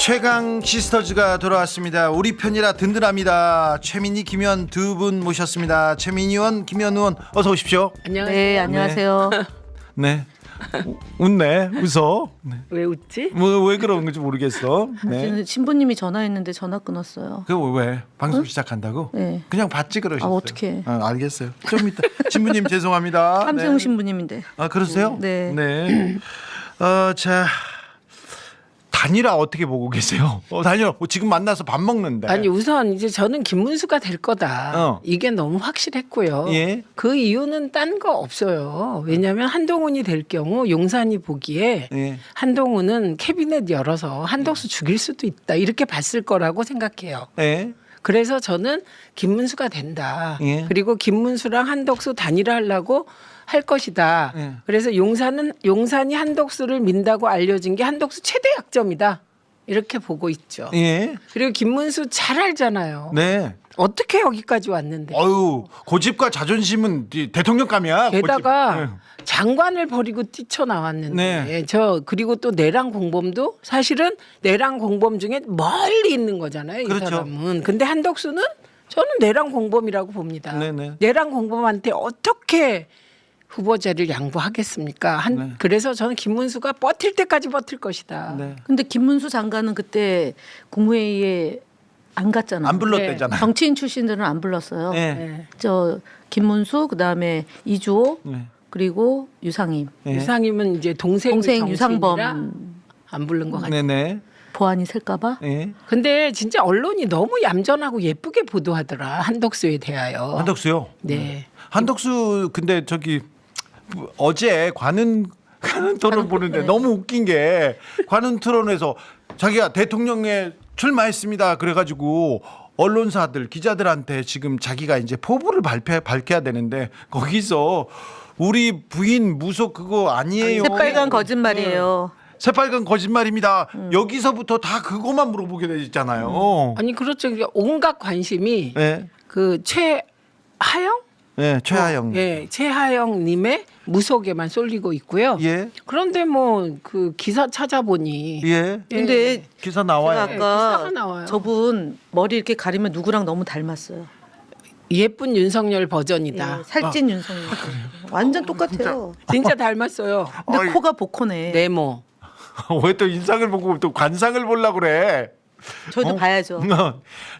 최강 시스터즈가 돌아왔습니다. 우리 편이라 든든합니다. 최민희, 김현 두 분 모셨습니다. 최민희 의원, 김현 의원 어서 오십시오. 안녕하세요. 네, 안녕하세요. 네. 웃네. 웃어. 네. 왜 웃지? 왜 그런 건지 모르겠어. 네. 신부님이 전화했는데 전화 끊었어요. 그 왜? 방송 시작한다고? 네. 그냥 받지 그러셨어요. 아, 어떡해. 알겠어요. 좀 이따 신부님 죄송합니다. 함세웅 네. 신부님인데. 아, 그러세요? 네. 네. 자, 단일화 어떻게 보고 계세요? 단일화 지금 만나서 밥 먹는데. 아니 우선 이제 저는 김문수가 될 거다. 이게 너무 확실했고요. 예. 그 이유는 딴 거 없어요. 왜냐하면 한동훈이 될 경우 용산이 보기에 예. 한동훈은 캐비넷 열어서 한덕수 죽일 수도 있다 이렇게 봤을 거라고 생각해요. 예. 그래서 저는 김문수가 된다. 예. 그리고 김문수랑 한덕수 단일화하려고 할 것이다. 예. 그래서 용산이 한덕수를 민다고 알려진 게 한덕수 최대 약점이다. 이렇게 보고 있죠. 예. 그리고 김문수 잘 알잖아요. 네. 어떻게 여기까지 왔는데. 어유 고집과 자존심은 대통령감이야. 게다가 고집. 장관을 버리고 뛰쳐나왔는데 네. 그리고 또 내랑 공범도 사실은 내랑 공범 중에 멀리 있는 거잖아요. 이 그렇죠. 사람은. 근데 한덕수는 저는 내랑 공범이라고 봅니다. 네네. 내랑 공범한테 어떻게 후보자를 양보하겠습니까? 네. 그래서 저는 김문수가 버틸 때까지 버틸 것이다. 네. 근데 김문수 장관은 그때 국무회의에 안 갔잖아요. 안 불렀대잖아요. 정치인 출신들은 안 불렀어요. 네. 네. 저 김문수 그다음에 이주호 네. 그리고 유상임. 네. 유상임은 이제 동생 유상범 안 부른 것 같아요. 네네. 보안이 셀까봐. 네. 근데 진짜 언론이 너무 얌전하고 예쁘게 보도하더라 한덕수에 대하여. 한덕수요. 네. 한덕수 근데 저기 어제 관훈 토론 보는데 너무 웃긴 게 관훈 토론에서 자기가 대통령에 출마했습니다. 그래가지고 언론사들 기자들한테 지금 자기가 이제 포부를 밝혀야 되는데 거기서 우리 부인 무속 그거 아니에요. 새빨간 거짓말이에요. 새빨간 거짓말입니다. 여기서부터 다 그것만 물어보게 되잖아요. 아니 그렇죠. 그러니까 온갖 관심이 네, 그 최하영? 네, 최하영. 예, 최하영님의 무속에만 쏠리고 있고요. 예, 그런데 뭐 그 기사 찾아보니 예. 근데 기사 나와요. 제가 기사가 아까 나와요. 저분 머리 이렇게 가리면 누구랑 너무 닮았어요. 예쁜 윤석열 버전이다. 예, 살찐 윤석열. 완전 똑같아요. 진짜 닮았어요. 근데 어이. 코가 복코네. 네모. 왜 또 인상을 보고 또 관상을 보려고 그래? 저희도 봐야죠.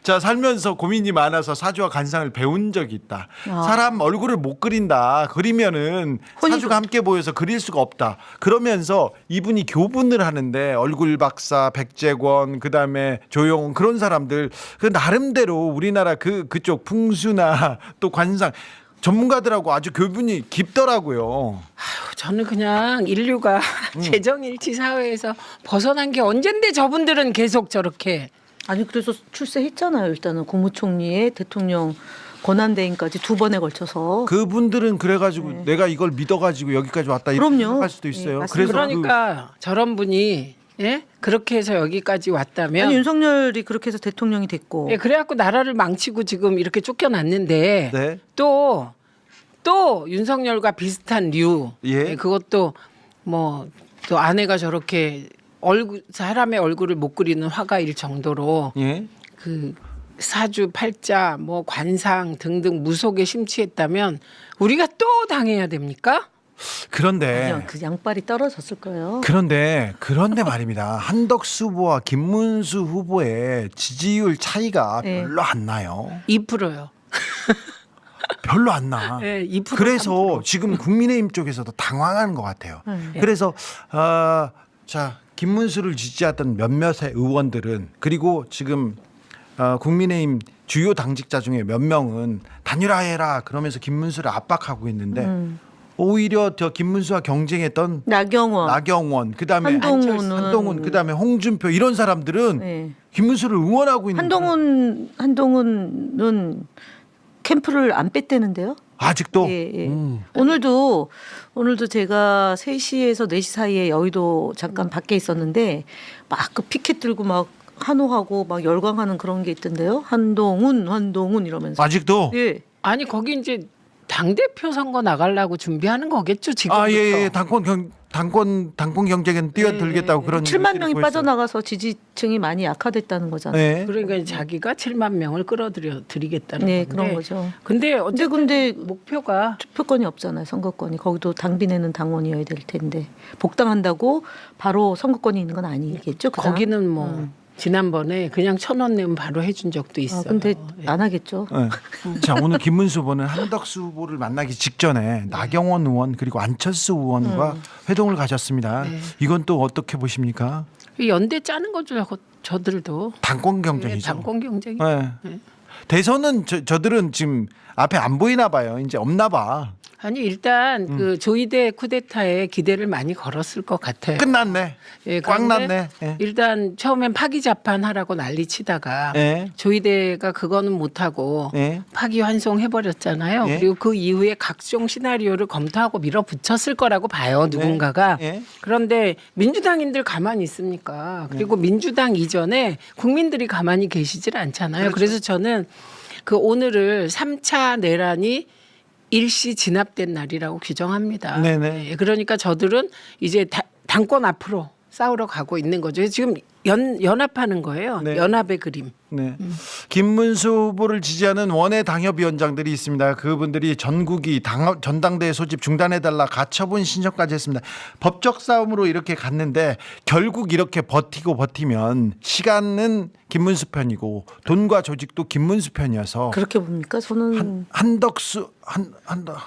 자, 살면서 고민이 많아서 사주와 관상을 배운 적이 있다. 아. 사람 얼굴을 못 그린다. 그리면은 사주가 함께 보여서 그릴 수가 없다. 그러면서 이분이 교분을 하는데 얼굴 박사, 백재권, 그다음에 조용훈 그런 사람들 그 나름대로 우리나라 그쪽 풍수나 또 관상 전문가들하고 아주 교분이 깊더라고요. 저는 그냥 인류가 재정일치 사회에서 벗어난 게 언젠데 저분들은 계속 저렇게. 아니 그래서 출세했잖아요. 일단은 국무총리의 대통령 권한대행까지 2번에 걸쳐서. 그분들은 그래가지고 내가 이걸 믿어가지고 여기까지 왔다 이렇게 그럼요. 생각할 수도 있어요. 네, 맞습니다. 그래서 그러니까 저런 분이 예? 그렇게 해서 여기까지 왔다면 아니 윤석열이 그렇게 해서 대통령이 됐고. 예, 그래갖고 나라를 망치고 지금 이렇게 쫓겨났는데 네. 또 윤석열과 비슷한 류. 예. 그것도 뭐 또 아내가 저렇게 사람의 얼굴을 못 그리는 화가일 정도로 예. 그 사주 팔자 뭐 관상 등등 무속에 심취했다면 우리가 또 당해야 됩니까? 그런데 그냥 그 양발이 떨어졌을 거예요. 그런데 말입니다. 한덕수 후보와 김문수 후보의 지지율 차이가 네. 별로 안 나요. 2%요. 별로 안 나. 네, 2%, 그래서 3%. 지금 국민의힘 쪽에서도 당황하는 것 같아요. 네. 그래서 자 김문수를 지지하던 몇몇의 의원들은 그리고 지금 국민의힘 주요 당직자 중에 몇 명은 단일화해라 그러면서 김문수를 압박하고 있는데 오히려 저 김문수와 경쟁했던 나경원 그다음에 한동훈 그다음에 홍준표 이런 사람들은 네. 김문수를 응원하고 있는 한동훈은 캠프를 안 뺐대는데요. 아직도 예, 예. 오늘도 제가 3시에서 4시 사이에 여의도 잠깐 밖에 있었는데 막 그 피켓 들고 막 환호하고 막 열광하는 그런 게 있던데요. 한동훈 이러면서. 아직도 예. 아니 거기 이제 당 대표 선거 나가려고 준비하는 거겠죠 지금부터. 예, 당권 당권 경쟁에 뛰어들겠다고 네. 그런 7만 의지를 명이 보였어요. 빠져나가서 지지층이 많이 약화됐다는 거잖아요. 네. 그러니까 자기가 7만 명을 끌어들이겠다는 네, 건데. 그런 거죠. 근데 어쨌든 근데 목표가 투표권이 없잖아요. 선거권이. 거기도 당비 내는 당원이어야 될 텐데 복당한다고 바로 선거권이 있는 건 아니겠죠. 그 사람? 거기는 뭐 지난번에 그냥 1,000원 내면 바로 해준 적도 있어요. 근데 안 하겠죠. 네. 자, 오늘 김문수 후보는 한덕수 후보를 만나기 직전에 나경원 의원 그리고 안철수 의원과 회동을 가졌습니다. 네. 이건 또 어떻게 보십니까? 연대 짜는 거죠. 저들도. 당권 네, 경쟁이죠. 당권 경쟁이. 네. 네. 대선은 저들은 지금 앞에 안 보이나 봐요. 이제 없나 봐. 아니 일단 그 조이대 쿠데타에 기대를 많이 걸었을 것 같아요. 끝났네. 예, 꽉 그런데 났네. 예. 일단 처음엔 파기 자판하라고 난리치다가 예. 조이대가 그거는 못하고 예. 파기 환송해버렸잖아요. 예. 그리고 그 이후에 각종 시나리오를 검토하고 밀어붙였을 거라고 봐요. 누군가가. 예. 그런데 민주당인들 가만히 있습니까? 그리고 민주당 이전에 국민들이 가만히 계시질 않잖아요. 그렇죠. 그래서 저는 그 오늘을 3차 내란이 일시 진압된 날이라고 규정합니다. 네네. 예, 그러니까 저들은 이제 당권 앞으로 싸우러 가고 있는 거죠. 지금 연합하는 거예요. 네. 연합의 그림. 네. 김문수 후보를 지지하는 원외 당협위원장들이 있습니다. 그분들이 전국이 전당대회 소집 중단해달라 가처분 신청까지 했습니다. 법적 싸움으로 이렇게 갔는데 결국 이렇게 버티면 시간은 김문수 편이고 돈과 조직도 김문수 편이어서 그렇게 봅니까? 저는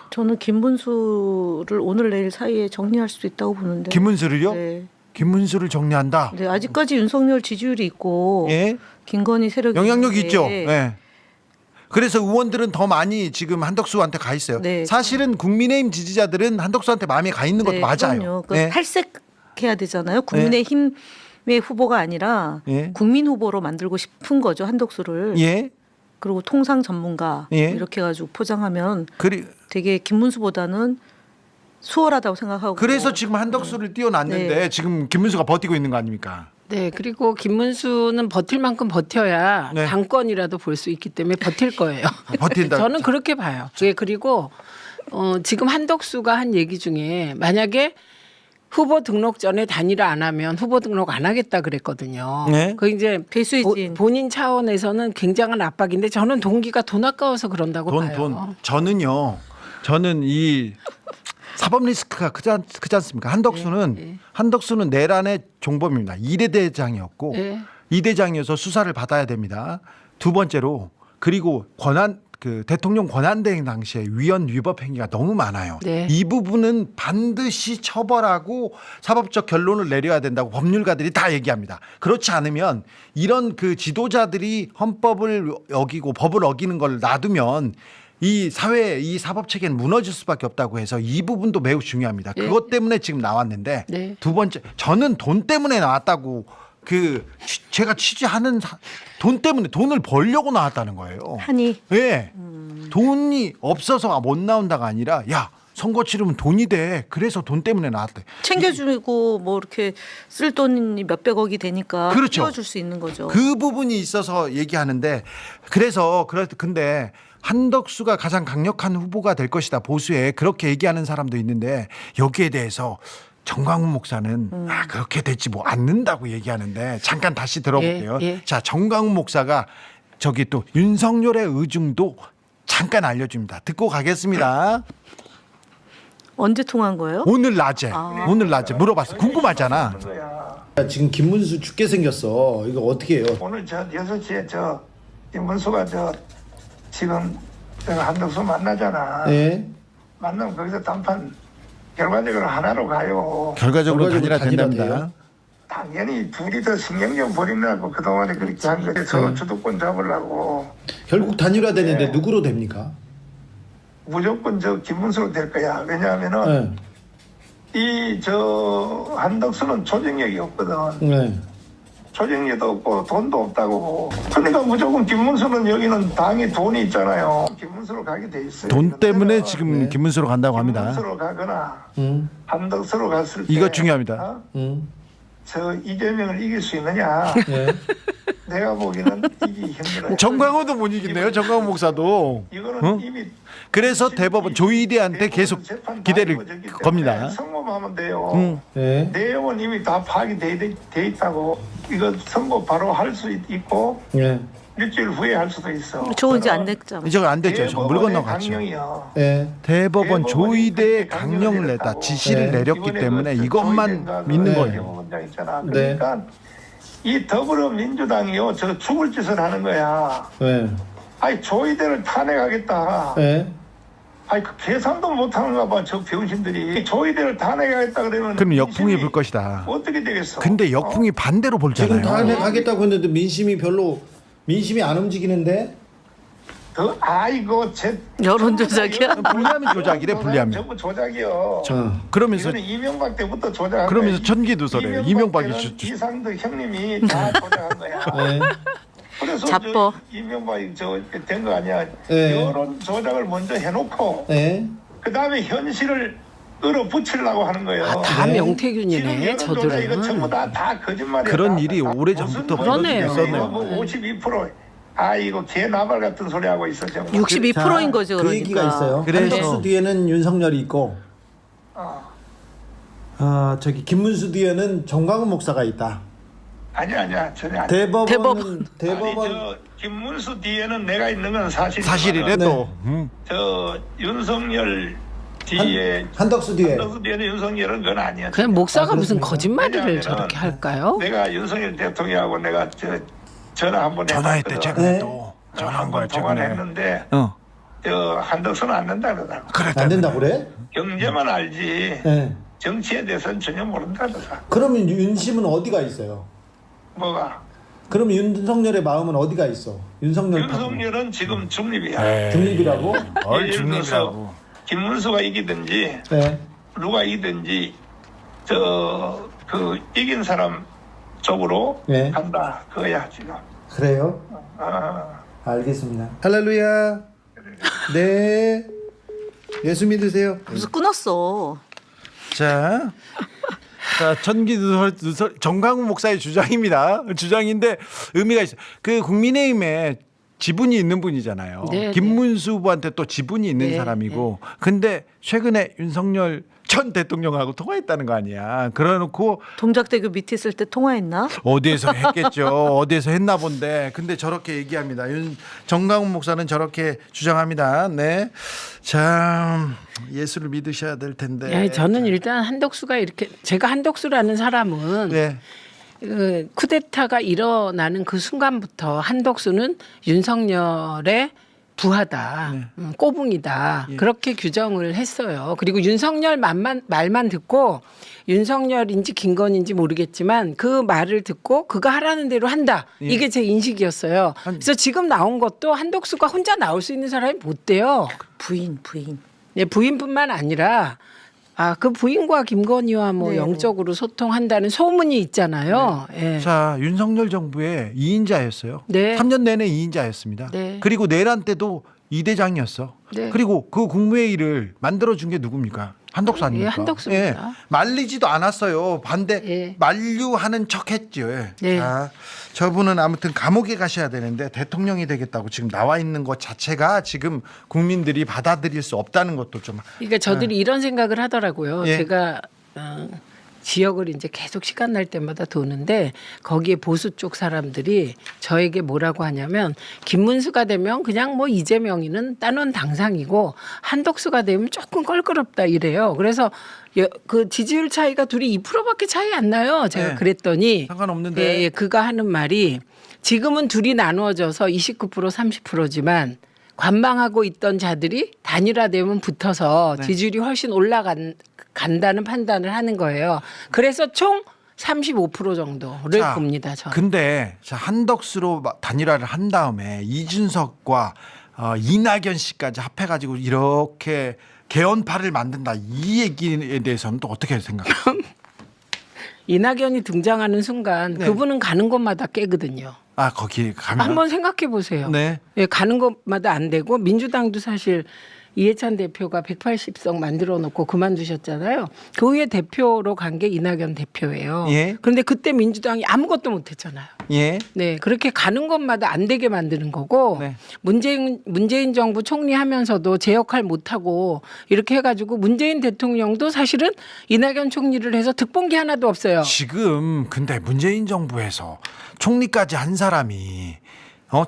저는 김문수를 오늘 내일 사이에 정리할 수 있다고 보는데. 김문수를요? 네. 김문수를 정리한다. 네, 아직까지 윤석열 지지율이 있고 예. 김건희 세력이 영향력이 있는데 있죠. 예. 그래서 의원들은 더 많이 지금 한덕수한테 가 있어요. 네. 사실은 국민의힘 지지자들은 한덕수한테 마음이 가 있는 것도 네, 맞아요. 그럼요. 네. 탈색해야 되잖아요. 국민의힘의 후보가 아니라 예. 국민 후보로 만들고 싶은 거죠. 한덕수를. 예. 그리고 통상 전문가 예. 이렇게 해가지고 포장하면 그리, 되게 김문수보다는 수월하다고 생각하고. 그래서 지금 한덕수를 띄워놨는데 네. 지금 김문수가 버티고 있는 거 아닙니까? 네, 그리고 김문수는 버틸 만큼 버텨야 네. 당권이라도 볼 수 있기 때문에 버틸 거예요. 버틴다. 저는 그렇게 봐요. 예, 그리고 지금 한덕수가 한 얘기 중에 만약에 후보 등록 전에 단일화 안 하면 후보 등록 안 하겠다 그랬거든요. 네. 그 이제 배수진. 본인 차원에서는 굉장한 압박인데 저는 동기가 돈 아까워서 그런다고 봐요. 저는 이 사법 리스크가 크지 않습니까? 한덕수는 내란의 종범입니다. 2대 대장이었고 네. 2대장이어서 수사를 받아야 됩니다. 두 번째로 그리고 대통령 권한대행 당시에 위헌 위법 행위가 너무 많아요. 네. 이 부분은 반드시 처벌하고 사법적 결론을 내려야 된다고 법률가들이 다 얘기합니다. 그렇지 않으면 이런 그 지도자들이 헌법을 어기고 법을 어기는 걸 놔두면 이 사회, 이 사법 체계는 무너질 수밖에 없다고 해서 이 부분도 매우 중요합니다. 네. 그것 때문에 지금 나왔는데 네. 두 번째, 저는 돈 때문에 나왔다고 제가 취재하는 돈 때문에 돈을 벌려고 나왔다는 거예요. 한이. 예. 돈이 없어서 못 나온다가 아니라 야, 선거 치르면 돈이 돼. 그래서 돈 때문에 나왔대. 챙겨주고 뭐 이렇게 쓸 돈이 몇백억이 되니까 그렇죠. 띄워줄 수 있는 거죠. 그 부분이 있어서 얘기하는데 근데 한덕수가 가장 강력한 후보가 될 것이다. 보수에 그렇게 얘기하는 사람도 있는데 여기에 대해서 정광훈 목사는 그렇게 되지 뭐 않는다고 얘기하는데 잠깐 다시 들어볼게요. 예. 자, 정광훈 목사가 저기 또 윤석열의 의중도 잠깐 알려줍니다. 듣고 가겠습니다. 언제 통한 거예요? 오늘 낮에 물어봤어. 궁금하잖아. 지금 김문수 죽게 생겼어. 이거 어떻게 해요? 오늘 6시에 김문수가 지금 한덕수 만나잖아. 네. 만나면 거기서 단판 결과적으로 하나로 가요. 결과적으로 단일화 된답니다. 당연히 둘이 더 신경전 버리려고 그동안에 그렇게 한 거지. 서로 주도권 잡으려고. 결국 단일화 되는데 누구로 됩니까? 무조건 김문수로 될 거야. 왜냐하면은 한덕수는 조직력이 없거든. 네. 조직력도 없고 돈도 없다고. 그러니까 무조건 김문수는 여기는 당에 돈이 있잖아요. 김문수로 가게 돼 있어요. 돈 때문에 지금 김문수로 간다고 합니다. 김문수로 가거나 한덕수로 갔을 때 이거 중요합니다. 저 이재명을 이길 수 있느냐? 내가 보기에는 이기 힘들어요. 정광호도 못 이긴대요. 정광호 목사도. 이거는 이미 그래서 대법원 조이대한테 계속 기대를 겁니다. 성모만 작성하면 돼요. 네. 내용은 이미 다 파악이 돼 있다고. 이거 선고 바로 할 수 있고 네. 일주일 후에 할 수도 있어. 조은지 안 냈잖아. 이제 안 되죠. 저 물 건너갔죠. 강령이야. 네. 대법원 대법원이 조의대에 그렇게 강령을 강령을 내다 내렸다고. 지시를 네. 내렸기 이번에 때문에 그 이것만 조의대가 믿는 그 거예요. 대법원장 있잖아. 네. 그러니까 이 더불어민주당이요 저 죽을 짓을 하는 거야. 네. 아니 조의대를 탄핵하겠다. 네. 아니 그 계산도 못하는가 봐 저 병신들이. 조의대를 탄핵하겠다 그러면 그럼 역풍이 민심이 불 것이다. 어떻게 되겠어? 근데 역풍이 반대로 지금 불잖아요. 탄핵하겠다고 했는데 민심이 안 움직이는데. 아이고 제 여론조작이야? 불리하면 조작이래, 불리하면. 전부 조작이요. 그러면서 이거는 이명박 때부터 조작한 그러면서 거야. 천기두서래요. 이명박이 때는 이상득 형님이 다 조작한 거야. 네. 그래서 자뻑. 이명박이 된 거 아니야. 네. 여론 조작을 먼저 해놓고 네. 그 다음에 현실을 끌어붙이려고 하는 거예요. 아, 다 네. 지금 명태균이네 여론 조작 이거 전부 저들은. 다 거짓말이야. 그런 일이 다. 오래 무슨 전부터 뭐 그러네요. 있었네요. 뭐 52%. 아 이거 개나발 같은 소리 하고 있어 정말. 62%인 거죠, 그 그러니까. 얘기가 있어요. 그래서- 한덕수 뒤에는 윤석열이 있고, 저기 김문수 뒤에는 정광훈 목사가 있다. 아니야 전혀 아니야. 대법원. 아니 저 김문수 뒤에는 내가 있는 건 사실이래 네. 또. 저 윤석열 뒤에 한덕수 뒤에. 한덕수 뒤에는 윤석열은 그건 아니야. 그냥 목사가 무슨 그렇습니까? 거짓말을 왜냐하면은 저렇게 할까요? 내가 윤석열 대통령하고 내가 전화 한번 전화했대 해봤거든. 최근에 네. 또. 전화한 한번 거야 통화를 최근에. 했는데 어. 저 한덕수는 안 된다 그러더라고. 그랬다. 안 된다고 그래? 경제만 알지 네. 정치에 대해서는 전혀 모른다 그러더라고. 그러면 윤심은 어디가 있어요? 뭐가? 그럼 윤석열의 마음은 어디가 있어? 윤석열 윤석열은 지금 중립이야. 에이, 중립이라고? 뭘 예를 들어서 중립이라고. 김문수가 이기든지 네. 누가 이기든지 그 이긴 사람 쪽으로 네. 간다 그거야 지금. 그래요? 아, 알겠습니다. 할렐루야. 네. 예수 믿으세요. 무슨 끊었어. 자, 천기두설 정강훈 목사의 주장입니다. 주장인데 의미가 있어요. 그 국민의힘에 지분이 있는 분이잖아요. 네, 김문수 후보한테 또 지분이 있는 네, 사람이고, 근데 최근에 윤석열 전 대통령하고 통화했다는 거 아니야. 그래놓고 동작대교 밑에 있을 때 통화했나? 어디에서 했겠죠. 어디에서 했나 본데. 근데 저렇게 얘기합니다. 정강훈 목사는 저렇게 주장합니다. 네. 자, 예수를 믿으셔야 될 텐데. 야, 저는 일단 한덕수가 이렇게 제가 한덕수라는 사람은 네. 그 쿠데타가 일어나는 그 순간부터 한덕수는 윤석열의 부하다, 꼬붕이다 그렇게 규정을 했어요. 그리고 윤석열 말만 듣고 윤석열인지 김건인지 모르겠지만 그 말을 듣고 그가 하라는 대로 한다. 이게 제 인식이었어요. 그래서 지금 나온 것도 한덕수가 혼자 나올 수 있는 사람이 못 돼요. 부인. 네, 부인뿐만 아니라 그 부인과 김건희와 뭐 네. 영적으로 소통한다는 소문이 있잖아요. 예. 자, 윤석열 정부의 2인자였어요. 네. 3년 내내 2인자였습니다. 네. 그리고 내란 때도 2대장이었어. 네. 그리고 그 국무회의를 만들어준 게 누굽니까? 한덕수 아닙니까? 예, 한덕수입니다. 말리지도 않았어요. 반대 예. 만류하는 척했죠. 네. 자, 저분은 아무튼 감옥에 가셔야 되는데 대통령이 되겠다고 지금 나와 있는 것 자체가 지금 국민들이 받아들일 수 없다는 것도 좀. 그러니까 저들이 이런 생각을 하더라고요. 예. 제가 지역을 이제 계속 시간 날 때마다 도는데 거기에 보수 쪽 사람들이 저에게 뭐라고 하냐면 김문수가 되면 그냥 뭐 이재명이는 단원 당상이고 한덕수가 되면 조금 껄끄럽다 이래요. 그래서 그 지지율 차이가 둘이 2%밖에 차이 안 나요. 제가 네. 그랬더니 상관없는데. 예, 그가 하는 말이 지금은 둘이 나누어져서 29% 30%지만 관망하고 있던 자들이 단일화되면 붙어서 지지율이 훨씬 올라간다는 판단을 하는 거예요. 그래서 총 35% 정도를 자, 봅니다. 저는. 근데 자, 한덕수로 단일화를 한 다음에 이준석과 이낙연 씨까지 합해가지고 이렇게 개헌파를 만든다. 이 얘기에 대해서는 또 어떻게 생각해요? 이낙연이 등장하는 순간 네. 그분은 가는 곳마다 깨거든요. 거기 가면 한번 생각해 보세요. 네. 예, 가는 곳마다 안 되고 민주당도 사실 이해찬 대표가 180석 만들어 놓고 그만두셨잖아요. 그 후에 대표로 간 게 이낙연 대표예요. 예. 그런데 그때 민주당이 아무것도 못했잖아요. 예. 네, 그렇게 가는 것마다 안 되게 만드는 거고 네. 문재인 정부 총리하면서도 제 역할 못하고 이렇게 해가지고 문재인 대통령도 사실은 이낙연 총리를 해서 득본 게 하나도 없어요. 지금 근데 문재인 정부에서 총리까지 한 사람이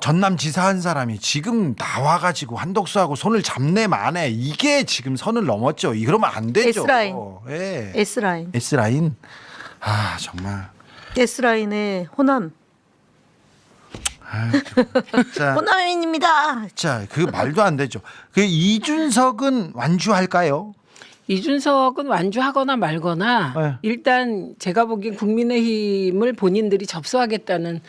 전남지사 한 사람이 지금 나와가지고 한덕수하고 손을 잡네 마네 이게 지금 선을 넘었죠. 이러면 안 되죠. S라인. 예. S라인. S라인. 아 정말. S라인의 호남. 자, 호남인입니다. 자, 그 말도 안 되죠. 그 이준석은 완주할까요? 이준석은 완주하거나 말거나 네. 일단 제가 보기엔 국민의힘을 본인들이 접수하겠다는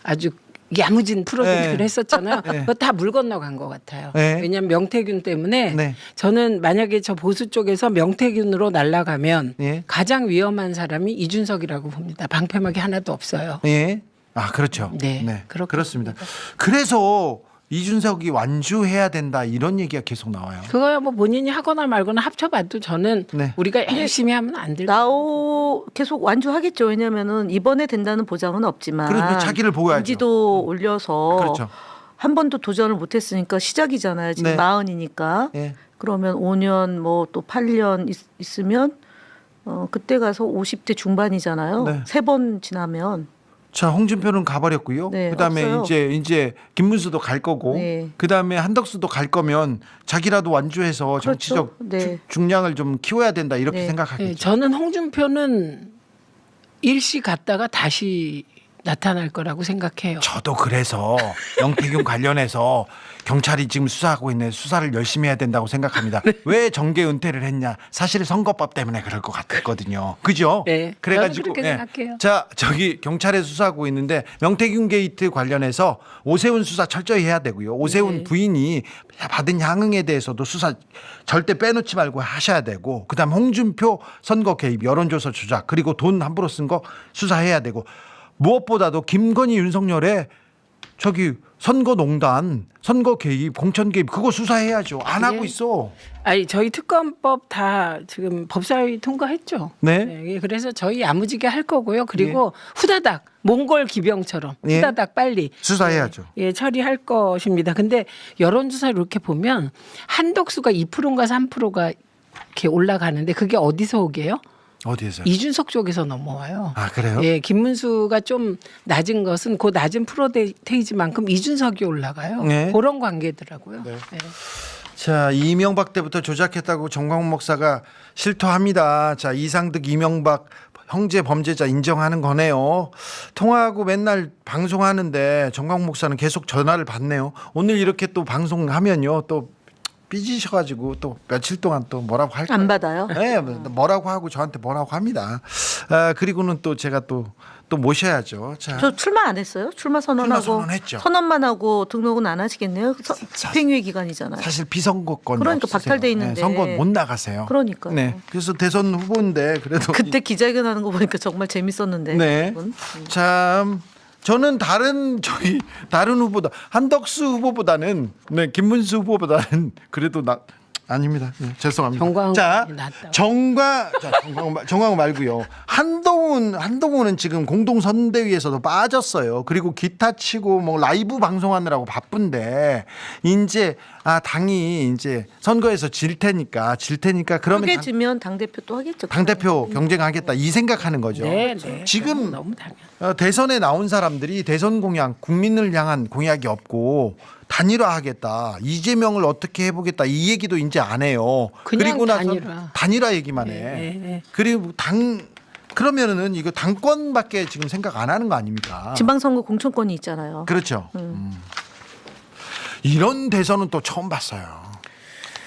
아주 야무진 프로젝트를 네. 했었잖아요. 네. 그거 다 물 건너간 것 같아요. 네. 왜냐하면 명태균 때문에 네. 저는 만약에 저 보수 쪽에서 명태균으로 날아가면 예. 가장 위험한 사람이 이준석이라고 봅니다. 방패막이 하나도 없어요. 예. 아 그렇죠. 네, 그렇게 그렇습니다. 그래서 이준석이 완주해야 된다 이런 얘기가 계속 나와요. 그거야 뭐 본인이 하거나 말거나 합쳐봐도 저는 네. 우리가 열심히 하면 안 될. 계속 완주하겠죠. 왜냐면은 이번에 된다는 보장은 없지만 그래도 자기를 보여야죠. 인지도 올려서 그렇죠. 한 번도 도전을 못했으니까 시작이잖아요. 지금 네. 40이니까. 예. 그러면 5년 뭐 또 8년 있으면 그때 가서 50대 중반이잖아요. 네. 3번 지나면. 자, 홍준표는 가버렸고요. 네, 그다음에 없어요. 이제 김문수도 갈 거고, 네. 그다음에 한덕수도 갈 거면 자기라도 완주해서 그렇죠. 정치적 네. 중량을 좀 키워야 된다 이렇게 네. 생각하겠죠. 네, 저는 홍준표는 일시 갔다가 다시 나타날 거라고 생각해요. 저도 그래서 명태균 관련해서 경찰이 지금 수사하고 있는 수사를 열심히 해야 된다고 생각합니다. 네. 왜 정계 은퇴를 했냐? 사실 선거법 때문에 그럴 것 같거든요. 그죠? 네, 그래가지고 저도 그렇게 예. 생각해요. 자, 저기 경찰에 수사하고 있는데 명태균 게이트 관련해서 오세훈 수사 철저히 해야 되고요. 오세훈 네. 부인이 받은 향응에 대해서도 수사 절대 빼놓지 말고 하셔야 되고, 그다음 홍준표 선거 개입, 여론조사 조작, 그리고 돈 함부로 쓴 거 수사해야 되고, 무엇보다도 김건희 윤석열의 저기 선거농단, 선거 개입, 공천 개입 그거 수사해야죠. 안 하고 있어. 아니 저희 특검법 다 지금 법사위 통과했죠. 네. 예, 그래서 저희 야무지게 할 거고요. 그리고 후다닥 몽골 기병처럼 예. 후다닥 빨리 수사해야죠. 예, 처리할 것입니다. 근데 여론조사를 이렇게 보면 한덕수가 2%인가 3%가 이렇게 올라가는데 그게 어디서 오게요? 어디에서? 이준석 쪽에서 넘어와요. 아 그래요? 예, 김문수가 좀 낮은 것은 그 낮은 프로테이지만큼 이준석이 올라가요. 네. 그런 관계더라고요. 네. 네. 자, 이명박 때부터 조작했다고 정광훈 목사가 실토합니다. 자, 이상득 이명박 형제 범죄자 인정하는 거네요. 통화하고 맨날 방송하는데 정광훈 목사는 계속 전화를 받네요. 오늘 이렇게 또 방송하면요 또 삐지셔가지고 또 며칠 동안 또 뭐라고 할까요? 안 받아요? 네, 뭐라고 하고 저한테 뭐라고 합니다. 아, 그리고는 또 제가 또 모셔야죠. 자, 저 출마 안 했어요? 출마 선언하고 선언했죠. 선언만 하고 등록은 안 하시겠네요. 집행유예 기간이잖아요. 사실 비선거권 그러니까 박탈돼 있는데. 선거 못 나가세요. 그러니까요. 네, 그래서 대선 후보인데 그래도 그때 기자회견 하는 거 보니까 정말 재밌었는데. 네. 그분. 참 저는 다른 후보다 한덕수 후보보다는 김문수 후보보다는 그래도 아닙니다. 네, 죄송합니다. 정광훈 자, 낫다. 정광훈 말고요. 한동훈은 지금 공동선대위에서도 빠졌어요. 그리고 기타 치고 뭐 라이브 방송하느라고 바쁜데 이제 당이 이제 선거에서 질 테니까 그러면 크게 지면 당 대표 또 하겠죠. 당대표 경쟁하겠다 이 생각하는 거죠. 네, 네. 지금 너무 당연. 대선에 나온 사람들이 대선 공약, 국민을 향한 공약이 없고 단일화하겠다. 이재명을 어떻게 해보겠다. 이 얘기도 이제 안 해요. 그냥 그리고 나서 단일화 얘기만 해. 네. 그리고 그러면은 이거 당권밖에 지금 생각 안 하는 거 아닙니까? 지방선거 공천권이 있잖아요. 그렇죠. 이런 대선은 또 처음 봤어요.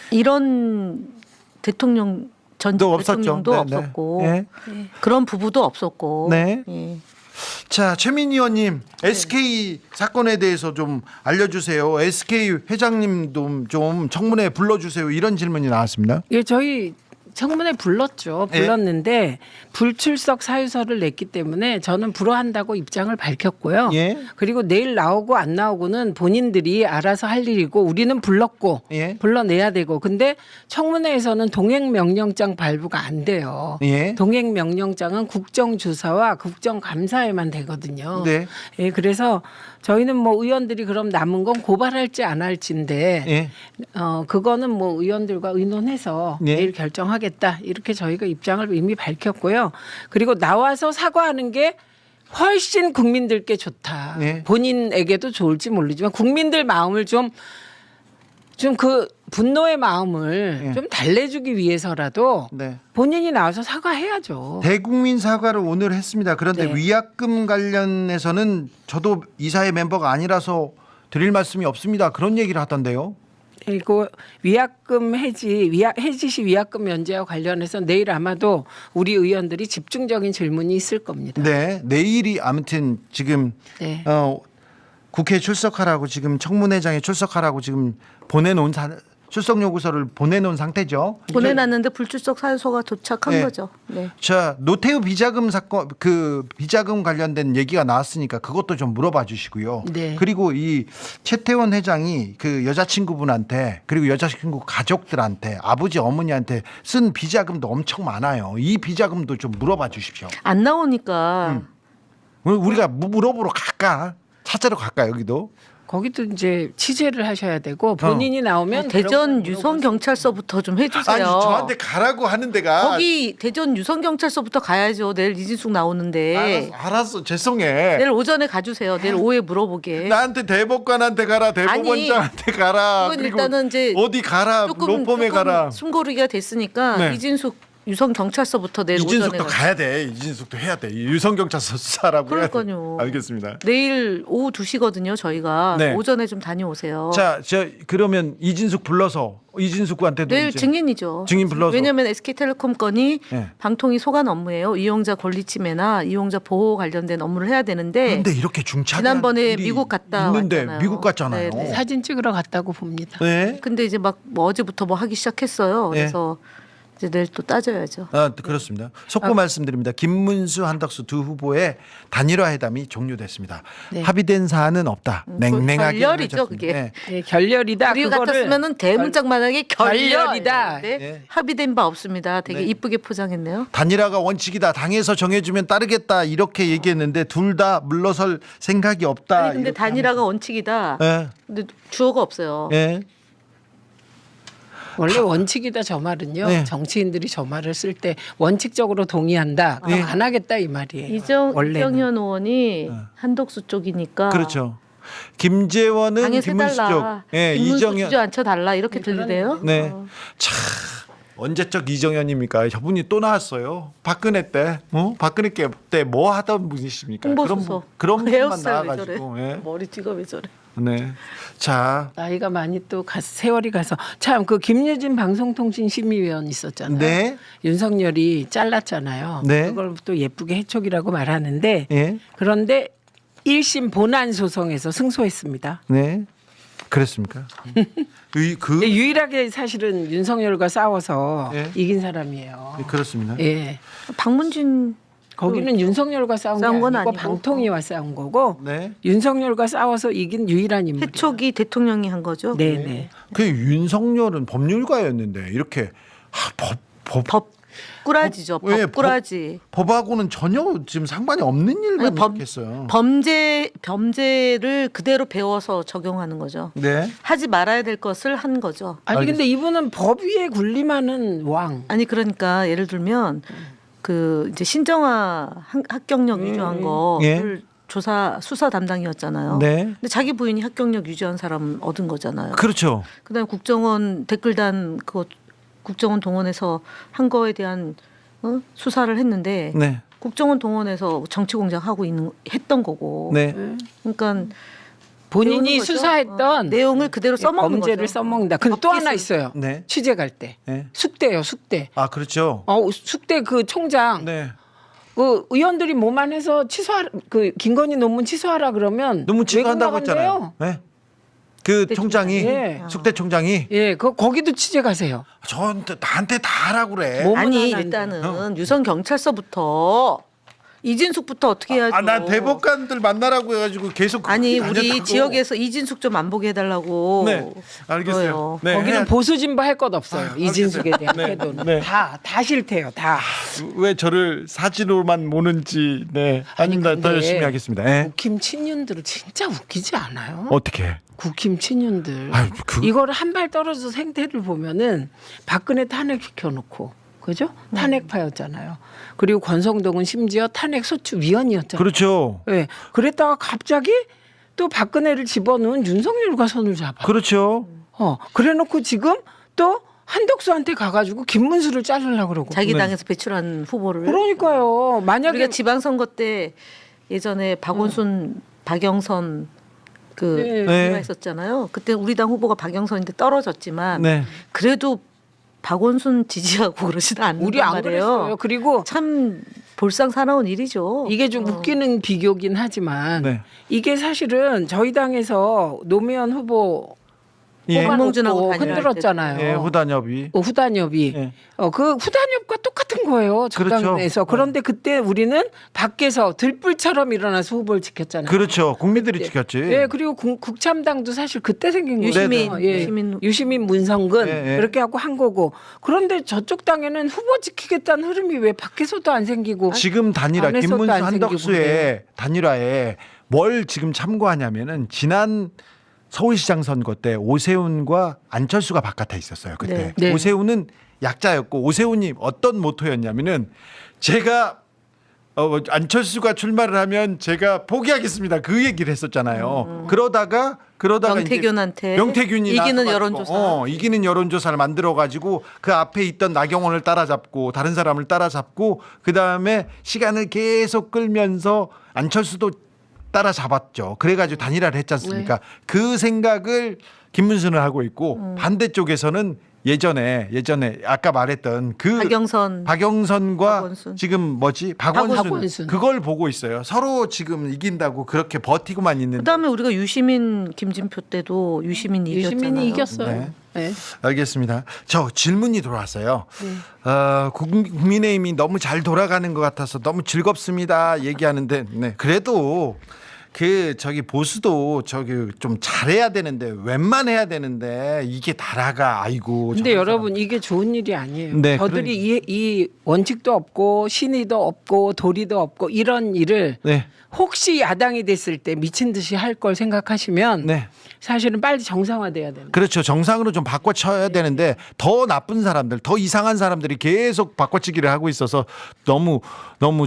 이런 대통령 전 또 없었죠. 대통령도 네, 없었고 네. 그런 부부도 없었고. 네. 예. 자, 최민희 의원님, SK 사건에 대해서 좀 알려주세요. SK 회장님도 좀 청문회 불러주세요. 이런 질문이 나왔습니다. 예, 저희 청문회 불렀죠. 예. 불렀는데 불출석 사유서를 냈기 때문에 저는 불허한다고 입장을 밝혔고요. 예. 그리고 내일 나오고 안 나오고는 본인들이 알아서 할 일이고 우리는 불렀고 예. 불러내야 되고 근데 청문회에서는 동행명령장 발부가 안 돼요. 예. 동행명령장은 국정주사와 국정감사에만 되거든요. 네. 예, 그래서 저희는 뭐 의원들이 그럼 남은 건 고발할지 안 할지인데 예. 그거는 뭐 의원들과 의논해서 네. 내일 결정하겠다 이렇게 저희가 입장을 이미 밝혔고요. 그리고 나와서 사과하는 게 훨씬 국민들께 좋다. 네. 본인에게도 좋을지 모르지만 국민들 마음을 좀 그 분노의 마음을 네. 좀 달래주기 위해서라도 네. 본인이 나와서 사과해야죠. 대국민 사과를 오늘 했습니다. 그런데 네. 위약금 관련해서는 저도 이사회 멤버가 아니라서 드릴 말씀이 없습니다. 그런 얘기를 하던데요. 그리고 위약금 해지 시 위약금 면제와 관련해서 내일 아마도 우리 의원들이 집중적인 질문이 있을 겁니다. 네, 내일이 아무튼 지금 네. 국회에 출석하라고 지금 청문회장에 출석하라고 지금 보내놓은 출석 요구서를 보내놓은 상태죠. 보내놨는데 불출석 사유서가 도착한 네. 거죠. 네. 자, 노태우 비자금 사건 그 비자금 관련된 얘기가 나왔으니까 그것도 좀 물어봐 주시고요. 네. 그리고 이 최태원 회장이 그 여자친구분한테 그리고 여자친구 가족들한테 아버지 어머니한테 쓴 비자금도 엄청 많아요. 이 비자금도 좀 물어봐 주십시오. 안 나오니까 우리가 물어보러 갈까? 찾으러 갈까 여기도? 거기도 이제 취재를 하셔야 되고 본인이 나오면 대전 유성 경찰서부터 좀 해주세요. 아니 저한테 가라고 하는 데가 거기 대전 유성 경찰서부터 가야죠. 내일 이진숙 나오는데 알았어 죄송해. 내일 오전에 가주세요. 내일 오후에 물어보게. 나한테 대법관한테 가라 대법원장한테 가라 그건 그리고 일단은 이제 어디 가라 로펌에 가라. 숨고르기가 됐으니까 네. 이진숙 유성 경찰서부터 내일 오전에 이진숙도 가야 돼. 이진숙도 해야 돼. 유성경찰서 수사라고 해야 돼. 그러니까요. 알겠습니다. 내일 오후 2시거든요. 저희가 네. 오전에 좀 다녀오세요. 자, 그러면 이진숙 불러서 이진숙한테도 내일 이제 증인이죠. 증인 불러서. 왜냐하면 SK텔레콤 건이 네. 방통위 소관 업무예요. 이용자 권리침해나 이용자 보호 관련된 업무를 해야 되는데 그런데 이렇게 중차대 지난번에 미국 갔다 있는데 왔잖아요. 미국 갔잖아요. 네, 네. 사진 찍으러 갔다고 봅니다. 네. 근데 이제 막 뭐 어제부터 뭐 하기 시작했어요. 네. 그래서 이제 내일 또 따져야죠. 그렇습니다. 속보 말씀드립니다. 김문수, 한덕수 두 후보의 단일화 회담이 종료됐습니다. 네. 합의된 사안은 없다. 냉랭하게 결렬이죠, 알려졌습니다. 그게. 네. 네, 결렬이다. 그리고 그거를 같았으면은 대문짝만하게 결렬이다. 네. 네. 합의된 바 없습니다. 되게 네. 이쁘게 포장했네요. 단일화가 원칙이다. 당에서 정해주면 따르겠다. 이렇게 얘기했는데 둘 다 물러설 생각이 없다. 아니 근데 이렇게 단일화가 원칙이다. 예. 근데 주어가 없어요. 예. 원래 원칙이다 저 말은요. 네. 정치인들이 저 말을 쓸 때 원칙적으로 동의한다. 그럼 안 하겠다 이 말이에요. 원래는. 이정현 의원이 한덕수 쪽이니까 그렇죠. 김재원은 당에서 김문수 쪽. 해달라. 예, 김문수 이정현. 주저앉혀달라 이렇게 들리네요. 네. 참 언제적 이정현입니까? 저분이 또 나왔어요. 박근혜 때, 박근혜 때 뭐 하던 분이십니까? 홍보수석. 그런 분만 헤어스타일 왜 나와가지고. 저래? 예. 머리띠가 왜 저래? 네. 자, 나이가 많이 또 세월이 가서 참 그 김유진 방송통신심의위원 있었잖아요. 네. 윤석열이 잘랐잖아요. 네. 그걸 또 예쁘게 해촉이라고 말하는데 예, 그런데 1심 본안 소송에서 승소했습니다. 네. 그랬습니까? 근데 유일하게 사실은 윤석열과 싸워서 예. 이긴 사람이에요. 그렇습니다. 예. 박문진 거기는 윤석열과 싸운 게 싸운 건 아니고 아니고. 방통위와 싸운 거고 네. 윤석열과 싸워서 이긴 유일한 인물. 해촉이 대통령이 한 거죠. 네네. 그 윤석열은 법률가였는데 이렇게 법 꾸라지죠. 법 예, 꾸라지. 법하고는 전혀 지금 상관이 없는 일만 아니, 했어요. 범죄를 그대로 배워서 적용하는 거죠. 네. 하지 말아야 될 것을 한 거죠. 아니 근데 이분은 법 위에 군림하는 왕. 아니 그러니까 예를 들면 그 이제 신정아 합격력 위조한 거를 수사 담당이었잖아요. 네. 근데 자기 부인이 합격력 유지한 사람 얻은 거잖아요. 그렇죠. 그다음 국정원 댓글단 그 국정원 동원해서 한 거에 대한 수사를 했는데 네. 국정원 동원해서 정치 공작하고 했던 거고. 네. 그러니까 본인이 배우는 거죠. 수사했던 내용을 그대로 써먹는 범죄를 거죠. 써먹는다. 근데 또 하나 있어요. 네. 취재 갈 때. 네. 숙대요, 숙대. 아, 그렇죠. 숙대 그 총장. 네. 그 의원들이 뭐만 해서 그 김건희 논문 취소하라 그러면 너무 외국 취소한다고 나간대요. 했잖아요. 네. 그 총장이 예. 숙대 총장이 예, 거기도 취재 가세요. 저한테 나한테 다 하라고 그래. 뭐? 아니 하나인데. 일단은 유성 경찰서부터 이진숙부터 어떻게 해야죠? 나 대법관들 만나라고 해가지고 계속 아니 거기 우리 다녔다고. 지역에서 이진숙 좀 안 보게 해달라고. 네, 알겠어요. 그거요. 네, 거기는 보수 진보할 것 없어요. 아, 이진숙에 대한 네, 태도는 네. 다 싫대요. 다. 왜 저를 사진으로만 모는지. 네, 아닙니다. 더 근데 열심히 하겠습니다. 네. 국힘 친윤들은 진짜 웃기지 않아요? 어떻게? 국힘 친윤들 아유, 이거를 한 발 떨어져서 생태를 보면은 박근혜 탄핵시켜놓고 그죠? 탄핵파였잖아요. 그리고 권성동은 심지어 탄핵 소추 위원이었잖아요. 그렇죠. 네. 그랬다가 갑자기 또 박근혜를 집어넣은 윤석열과 손을 잡아. 그렇죠. 그래놓고 지금 또 한덕수한테 가가지고 김문수를 자르려고 그러고. 자기 네. 당에서 배출한 후보를. 그러니까요. 만약에 우리가 지방선거 때 예전에 박원순, 박영선 그 네. 후보가 있었잖아요. 그때 우리 당 후보가 박영선인데 떨어졌지만 네. 그래도 박원순 지지하고 그러지는 않는 우리 안 말이에요. 그랬어요. 그리고 참 볼상사나운 일이죠. 이게 좀 웃기는 비교긴 하지만 네. 이게 사실은 저희 당에서 노무현 후보 예. 박명준하고 뽑아놓고 단일화할 흔들었잖아요. 예, 후단협이. 후단협이 예. 그 후단협과 똑같은 거예요. 그렇죠. 정당에서. 그런데 그때 우리는 밖에서 들불처럼 일어나서 후보를 지켰잖아요. 그렇죠. 국민들이 네. 지켰지. 예, 그리고 국참당도 사실 그때 생긴 거예요. 유시민, 예, 유시민 문성근 예, 예. 그렇게 하고 한 거고. 그런데 저쪽 당에는 후보 지키겠다는 흐름이 왜 밖에서도 안 생기고 지금 단일화 안에서도 김문수 안 생기고 한덕수의 단일화에 뭘 지금 참고하냐면은 지난 서울시장 선거 때 오세훈과 안철수가 바깥에 있었어요. 그때 네. 네. 오세훈은 약자였고 오세훈이 어떤 모토였냐면은 제가 안철수가 출마를 하면 제가 포기하겠습니다. 그 얘기를 했었잖아요. 그러다가 명태균한테 이제 명태균이 이기는 나서가지고, 여론조사. 이기는 여론조사를 만들어 가지고 그 앞에 있던 나경원을 따라잡고 다른 사람을 따라잡고 그 다음에 시간을 계속 끌면서 안철수도 따라잡았죠. 그래가지고 단일화를 했지 않습니까? 그 생각을 김문수는 하고 있고 반대쪽에서는 예전에 아까 말했던 그 박영선과 박원순. 지금 뭐지 박원순 박원순. 그걸 보고 있어요. 서로 지금 이긴다고 그렇게 버티고만 있는데. 그다음에 우리가 유시민 김진표 때도 유시민이 이겼잖아요. 유시민이 이겼어요. 네. 네. 알겠습니다. 저 질문이 들어왔어요. 국민의힘이 너무 잘 돌아가는 것 같아서 너무 즐겁습니다. 얘기하는데, 네. 그래도 보수도 좀 잘해야 되는데 웬만해야 되는데 이게 나라가 아이고. 근데 저런 여러분 이게 좋은 일이 아니에요. 네, 저들이 이 원칙도 없고 신의도 없고 도리도 없고 이런 일을 네. 혹시 야당이 됐을 때 미친 듯이 할 걸 생각하시면 네. 사실은 빨리 정상화돼야 됩니다. 그렇죠. 정상으로 좀 바꿔쳐야 되는데 더 나쁜 사람들, 더 이상한 사람들이 계속 바꿔치기를 하고 있어서 너무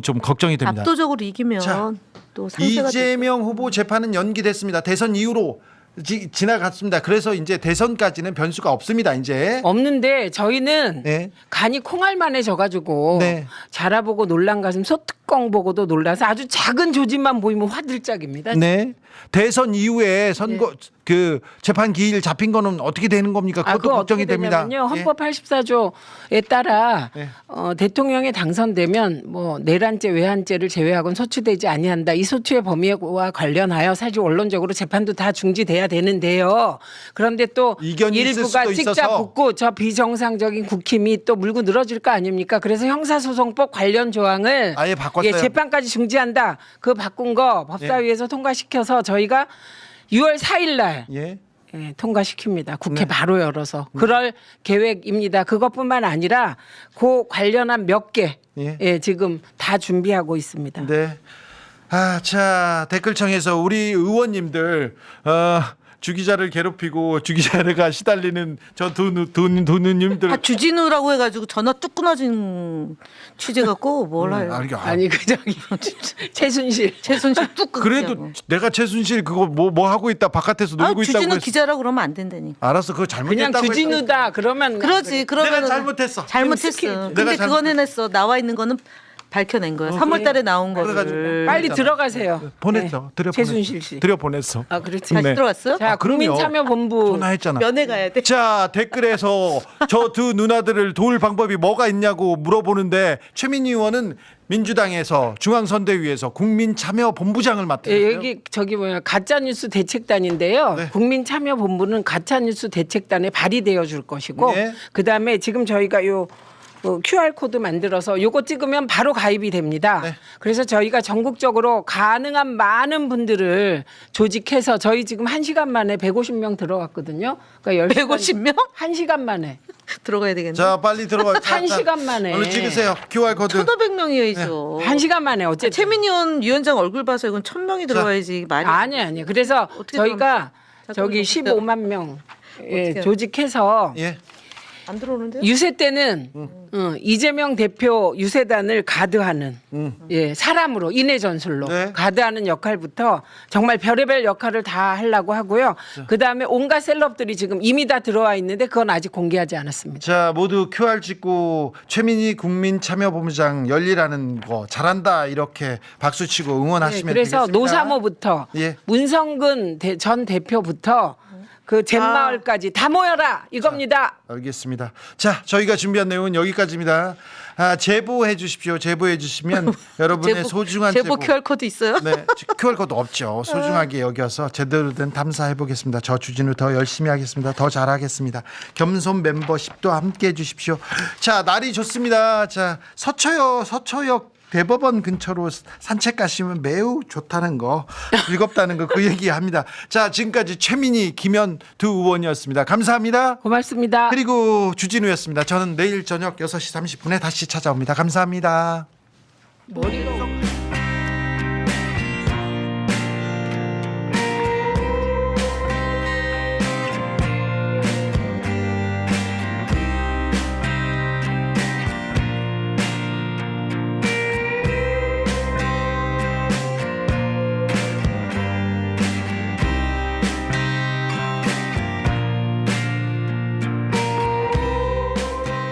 좀 걱정이 됩니다. 압도적으로 이기면 자, 또 상세가 이재명 후보 재판은 연기됐습니다. 대선 이후로 지나갔습니다. 그래서 이제 대선까지는 변수가 없습니다. 이제. 없는데 저희는 네. 간이 콩알만해져가지고 네. 자라보고 놀란 가슴 소특공 보고도 놀라서 아주 작은 조짐만 보이면 화들짝입니다. 네. 대선 이후에 선거 그 재판 기일 잡힌 거는 어떻게 되는 겁니까? 그것도 그거 걱정이 어떻게 됩니다. 되냐면요. 헌법 84조에 따라 네. 대통령이 당선되면 뭐 내란죄, 외환죄를 제외하고는 소추되지 아니한다. 이 소추의 범위와 관련하여 사실 원론적으로 재판도 다 중지돼야 되는데요. 그런데 또 이견이 있을 일부가 수도 찍자 있어서. 붙고 저 비정상적인 국힘이 또 물고 늘어질 거 아닙니까? 그래서 형사소송법 관련 조항을 아예 바꿨어요. 재판까지 중지한다. 그 바꾼 거 법사위에서 통과시켜서 저희가 6월 4일 날 예. 예, 통과시킵니다. 국회 네. 바로 열어서 그럴 계획입니다. 그것뿐만 아니라 그 관련한 몇 개 예. 지금 다 준비하고 있습니다. 네. 자, 댓글창에서 우리 의원님들 주 기자를 괴롭히고 주 기자가 시달리는 저 두 누님들 다 주진우라고 해가지고 전화 뚝 끊어진 취재 갖고 뭘 해요? 아니 그 저기 최순실 최순실 뚝 끊고. 그래도 내가 최순실 그거 뭐 하고 있다 바깥에서 놀고 있다고 주진우 했어. 기자라고 그러면 안 된다니. 알았어, 그거 그냥 잘못했다고 주진우다 그러면 그러지. 그러면 내가 잘못했어. 잘못했어. 내가 근데 그건 해냈어. 나와 있는 거는 밝혀낸 거야. 3월달에 나온 그래가지고 거를. 빨리 들어가세요. 보냈어. 네. 최순실 씨. 들여 보냈어. 아 그렇지. 다시 네. 들어왔어요? 자 그럼요. 국민참여본부 전화했잖아. 면회 가야 돼. 자, 댓글에서 저 두 누나들을 도울 방법이 뭐가 있냐고 물어보는데 최민희 의원은 민주당에서 중앙선대위에서 국민참여본부장을 맡으셨어요. 예, 여기 저기 뭐야 가짜뉴스 대책단인데요. 네. 국민참여본부는 가짜뉴스 대책단에 발의되어 줄 것이고 네. 그다음에 지금 저희가 요 QR 코드 만들어서 요거 찍으면 바로 가입이 됩니다. 네. 그래서 저희가 전국적으로 가능한 많은 분들을 조직해서 저희 지금 1시간 만에 150명 들어갔거든요. 그러니까 150명? 1시간 만에. 들어가야 되겠네. 자, 빨리 들어가요. 자, 1시간 만에. 얼른 찍으세요. QR 코드. 1,500명이어야죠. 1시간 만에 어쨌든. 최민희 위원장 얼굴 봐서 이건 1,000명이 들어가야지 말이. 아니. 그래서 어떻게 저희가 그럼- 저기 잠깐만요. 15만 명 어떻게 조직해서 예. 안 들어오는데요? 유세 때는 이재명 대표 유세단을 가드하는 사람으로 인해 전술로 네. 가드하는 역할부터 정말 별의별 역할을 다 하려고 하고요. 그다음에 온갖 셀럽들이 지금 이미 다 들어와 있는데 그건 아직 공개하지 않았습니다. 자, 모두 QR 찍고 최민희 국민참여본부장 열리라는 거 잘한다 이렇게 박수치고 응원하시면 그래서 되겠습니다. 노사모부터 예. 문성근 전 대표부터 그 젠마을까지 다 모여라 이겁니다. 알겠습니다. 자, 저희가 준비한 내용은 여기까지입니다. 제보해 주십시오. 제보해 주시면 여러분의 소중한 제보 QR 코드 있어요? 네, QR 코드 없죠. 소중하게 여겨서 제대로 된 탐사해 보겠습니다. 저 주진우 더 열심히 하겠습니다. 더 잘하겠습니다. 겸손 멤버십도 함께 해 주십시오. 자, 날이 좋습니다. 자, 서초역 대법원 근처로 산책 가시면 매우 좋다는 거, 즐겁다는 거 그 얘기합니다. 자, 지금까지 최민희, 김현 두 의원이었습니다. 감사합니다. 고맙습니다. 그리고 주진우였습니다. 저는 내일 저녁 6시 30분에 다시 찾아옵니다. 감사합니다. 머리가